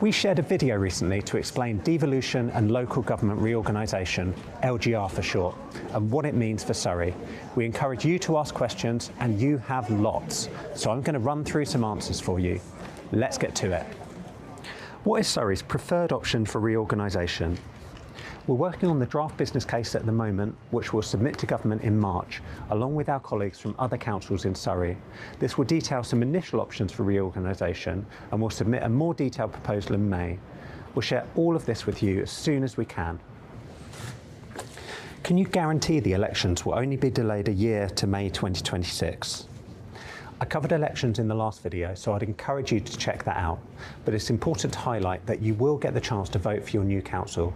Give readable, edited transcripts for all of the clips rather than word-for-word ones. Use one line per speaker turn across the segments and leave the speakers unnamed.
We shared a video recently to explain Devolution and Local Government Reorganisation, LGR for short, and what it means for Surrey. We encourage you to ask questions, and you have lots, so I'm going to run through some answers for you. Let's get to it. What is Surrey's preferred option for reorganisation? We're working on the draft business case at the moment, which we'll submit to government in March, along with our colleagues from other councils in Surrey. This will detail some initial options for reorganisation, and we'll submit a more detailed proposal in May. We'll share all of this with you as soon as we can. Can you guarantee the elections will only be delayed a year to May 2026? I covered elections in the last video, so I'd encourage you to check that out. But it's important to highlight that you will get the chance to vote for your new council.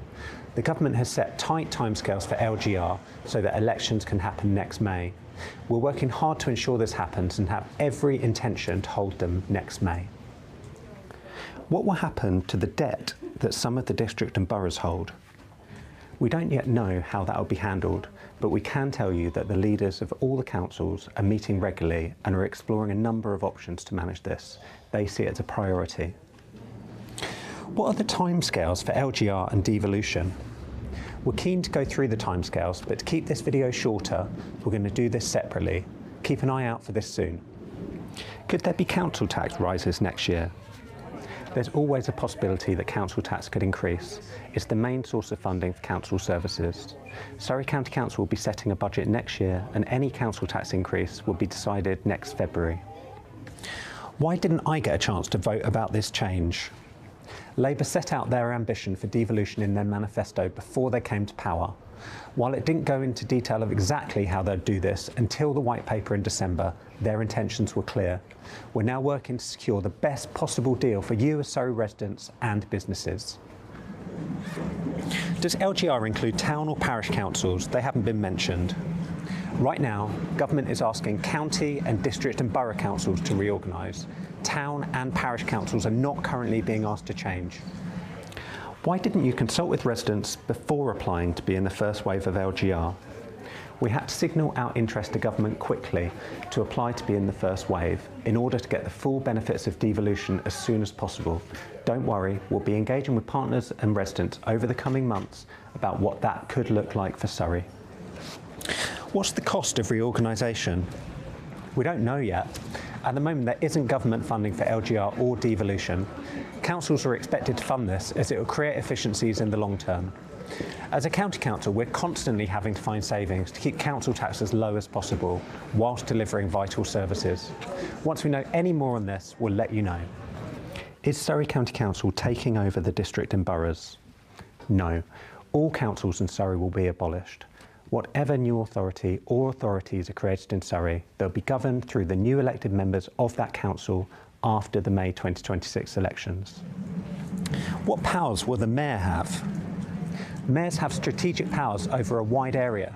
The government has set tight timescales for LGR so that elections can happen next May. We're working hard to ensure this happens and have every intention to hold them next May. What will happen to the debt that some of the district and boroughs hold? We don't yet know how that will be handled, but we can tell you that the leaders of all the councils are meeting regularly and are exploring a number of options to manage this. They see it as a priority. What are the timescales for LGR and devolution? We're keen to go through the timescales, but to keep this video shorter, we're going to do this separately. Keep an eye out for this soon. Could there be council tax rises next year? There's always a possibility that council tax could increase. It's the main source of funding for council services. Surrey County Council will be setting a budget next year, and any council tax increase will be decided next February. Why didn't I get a chance to vote about this change? Labour set out their ambition for devolution in their manifesto before they came to power. While it didn't go into detail of exactly how they'd do this until the white paper in December, their intentions were clear. We're now working to secure the best possible deal for you as Surrey residents and businesses. Does LGR include town or parish councils? They haven't been mentioned. Right now, government is asking county and district and borough councils to reorganise. Town and parish councils are not currently being asked to change. Why didn't you consult with residents before applying to be in the first wave of LGR? We had to signal our interest to government quickly to apply to be in the first wave in order to get the full benefits of devolution as soon as possible. Don't worry, we'll be engaging with partners and residents over the coming months about what that could look like for Surrey. What's the cost of reorganisation? We don't know yet. At the moment, there isn't government funding for LGR or devolution. Councils are expected to fund this as it will create efficiencies in the long term. As a county council, we're constantly having to find savings to keep council tax as low as possible whilst delivering vital services. Once we know any more on this, we'll let you know. Is Surrey County Council taking over the district and boroughs? No. All councils in Surrey will be abolished. Whatever new authority or authorities are created in Surrey, they'll be governed through the new elected members of that council after the May 2026 elections. What powers will the mayor have? Mayors have strategic powers over a wide area.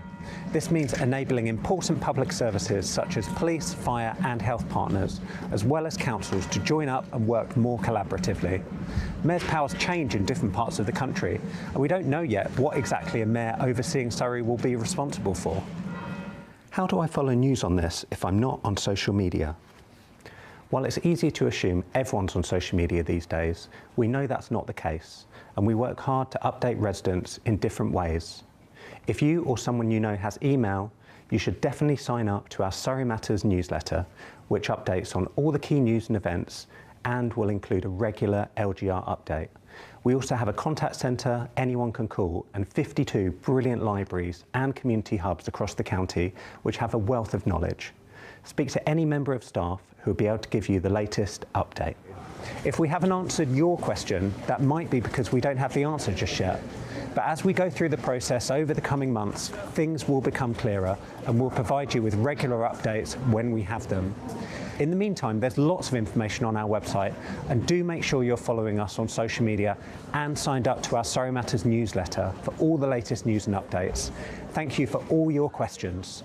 This means enabling important public services such as police, fire and health partners, as well as councils to join up and work more collaboratively. Mayor's powers change in different parts of the country, and we don't know yet what exactly a mayor overseeing Surrey will be responsible for. How do I follow news on this if I'm not on social media? While it's easy to assume everyone's on social media these days, we know that's not the case, and we work hard to update residents in different ways. If you or someone you know has email, you should definitely sign up to our Surrey Matters newsletter, which updates on all the key news and events and will include a regular LGR update. We also have a contact centre anyone can call and 52 brilliant libraries and community hubs across the county which have a wealth of knowledge. Speak to any member of staff who will be able to give you the latest update. If we haven't answered your question, that might be because we don't have the answer just yet. But as we go through the process over the coming months, things will become clearer and we'll provide you with regular updates when we have them. In the meantime, there's lots of information on our website, and do make sure you're following us on social media and signed up to our Surrey Matters newsletter for all the latest news and updates. Thank you for all your questions.